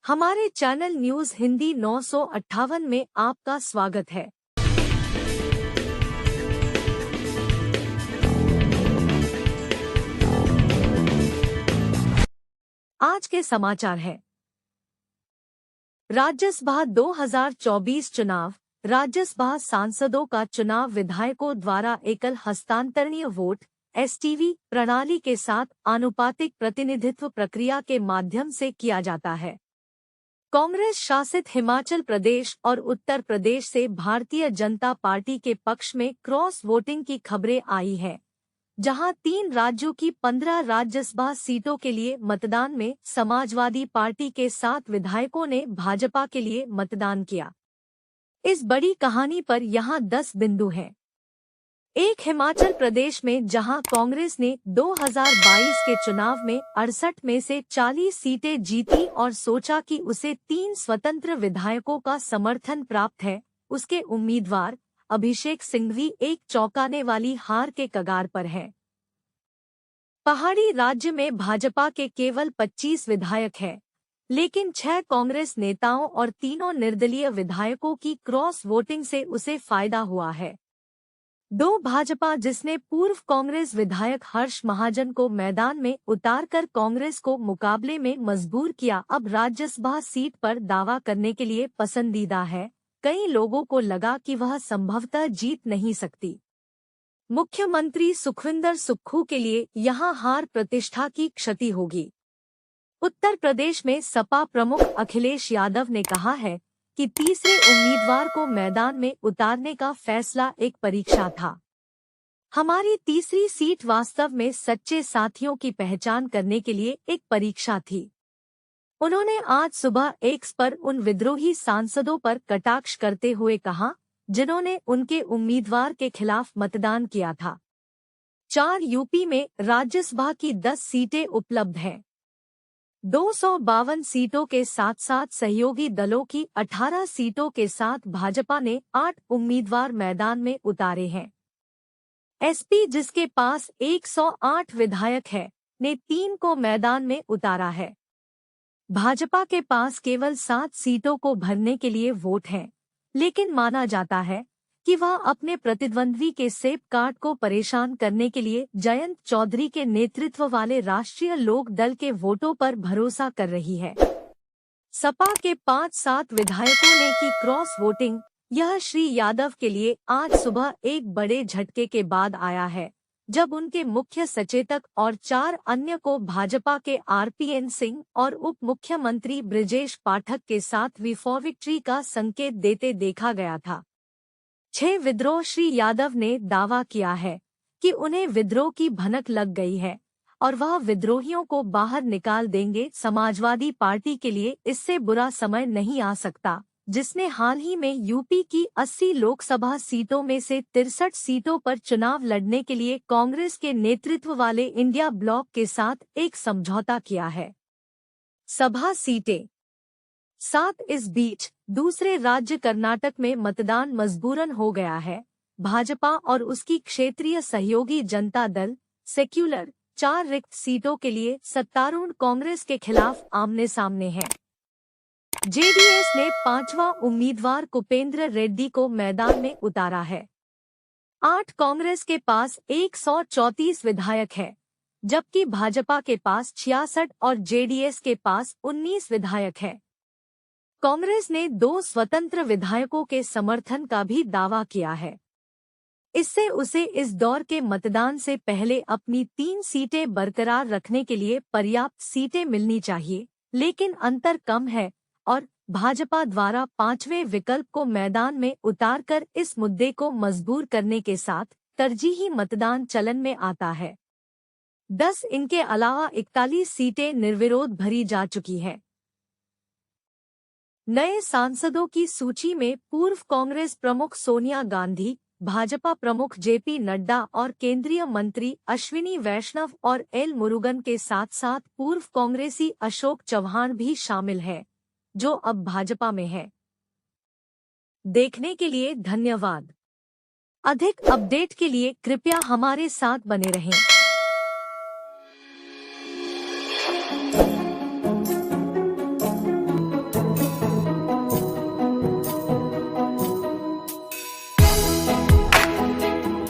हमारे channel news Hindi 958 में आपका स्वागत है। आज के समाचार हैं। राज्यसभा 2024 चुनाव। राज्यसभा सांसदों का चुनाव विधायकों द्वारा एकल हस्तांतरणीय वोट एसटीवी प्रणाली के साथ आनुपातिक प्रतिनिधित्व प्रक्रिया के माध्यम से किया जाता है। कांग्रेस शासित हिमाचल प्रदेश और उत्तर प्रदेश से भारतीय जनता पार्टी के पक्ष में क्रॉस वोटिंग की खबरें आई हैं, जहां 3 राज्यों की 15 राज्यसभा सीटों के लिए मतदान में समाजवादी पार्टी के 7 विधायकों ने भाजपा के लिए मतदान किया। इस बड़ी कहानी पर यहां 10 बिंदु हैं। एक, हिमाचल प्रदेश में जहां कांग्रेस ने 2022 के चुनाव में 68 में से 40 सीटें जीती और सोचा कि उसे 3 स्वतंत्र विधायकों का समर्थन प्राप्त है, उसके उम्मीदवार अभिषेक सिंघवी एक चौंकाने वाली हार के कगार पर हैं। पहाड़ी राज्य में भाजपा के केवल 25 विधायक हैं, लेकिन 6 कांग्रेस नेताओं और 3 निर्दलीय विधायकों की क्रॉस वोटिंग से उसे फायदा हुआ है। 2, भाजपा जिसने पूर्व कांग्रेस विधायक हर्ष महाजन को मैदान में उतारकर कांग्रेस को मुकाबले में मजबूर किया, अब राज्यसभा सीट पर दावा करने के लिए पसंदीदा है। कई लोगों को लगा कि वह संभवतः जीत नहीं सकती। मुख्यमंत्री सुखविंदर सुक्खू के लिए यहां हार प्रतिष्ठा की क्षति होगी। उत्तर प्रदेश में सपा प्रमुख अखिलेश यादव ने कहा है कि तीसरे उम्मीदवार को मैदान में उतारने का फैसला एक परीक्षा था। हमारी तीसरी सीट वास्तव में सच्चे साथियों की पहचान करने के लिए एक परीक्षा थी। उन्होंने आज सुबह एक्स पर उन विद्रोही सांसदों पर कटाक्ष करते हुए कहा, जिन्होंने उनके उम्मीदवार के खिलाफ मतदान किया था। 4, यूपी में राज्यसभा की 10 सीटें उपलब्ध हैं। 252 सीटों के साथ साथ सहयोगी दलों की 18 सीटों के साथ भाजपा ने 8 उम्मीदवार मैदान में उतारे हैं। एसपी जिसके पास 108 विधायक है, ने 3 को मैदान में उतारा है। भाजपा के पास केवल 7 सीटों को भरने के लिए वोट हैं, लेकिन माना जाता है कि वह अपने प्रतिद्वंद्वी के सेब कार्ड को परेशान करने के लिए जयंत चौधरी के नेतृत्व वाले राष्ट्रीय लोक दल के वोटों पर भरोसा कर रही है। सपा के 5-7 विधायकों ने की क्रॉस वोटिंग। यह श्री यादव के लिए आज सुबह एक बड़े झटके के बाद आया है, जब उनके मुख्य सचेतक और 4 अन्य को भाजपा के आरपीएन सिंह और उप मुख्यमंत्री बृजेश पाठक के साथ फॉर विक्ट्री का संकेत देते देखा गया था। 6 विद्रोह। श्री यादव ने दावा किया है कि उन्हें विद्रोह की भनक लग गई है और वह विद्रोहियों को बाहर निकाल देंगे। समाजवादी पार्टी के लिए इससे बुरा समय नहीं आ सकता, जिसने हाल ही में यूपी की 80 लोकसभा सीटों में से 63 सीटों पर चुनाव लड़ने के लिए कांग्रेस के नेतृत्व वाले इंडिया ब्लॉक के साथ एक समझौता किया है। सभा सीटें 7। इस बीच दूसरे राज्य कर्नाटक में मतदान मजबूरन हो गया है। भाजपा और उसकी क्षेत्रीय सहयोगी जनता दल सेक्युलर 4 रिक्त सीटों के लिए सत्तारूढ़ कांग्रेस के खिलाफ आमने सामने है। जेडीएस ने 5वां उम्मीदवार कुपेंद्र रेड्डी को मैदान में उतारा है। 8 कांग्रेस के पास 134 विधायक है, जबकि भाजपा के पास 66 और जेडीएस के पास 19 विधायक है। कांग्रेस ने 2 स्वतंत्र विधायकों के समर्थन का भी दावा किया है। इससे उसे इस दौर के मतदान से पहले अपनी 3 सीटें बरकरार रखने के लिए पर्याप्त सीटें मिलनी चाहिए, लेकिन अंतर कम है और भाजपा द्वारा 5वें विकल्प को मैदान में उतारकर इस मुद्दे को मजबूर करने के साथ तरजीही मतदान चलन में आता है। 10 इनके अलावा 41 सीटें निर्विरोध भरी जा चुकी है। नए सांसदों की सूची में पूर्व कांग्रेस प्रमुख सोनिया गांधी, भाजपा प्रमुख जेपी नड्डा और केंद्रीय मंत्री अश्विनी वैष्णव और एल मुरुगन के साथ साथ पूर्व कांग्रेसी अशोक चव्हाण भी शामिल हैं, जो अब भाजपा में है। देखने के लिए धन्यवाद। अधिक अपडेट के लिए कृपया हमारे साथ बने रहें।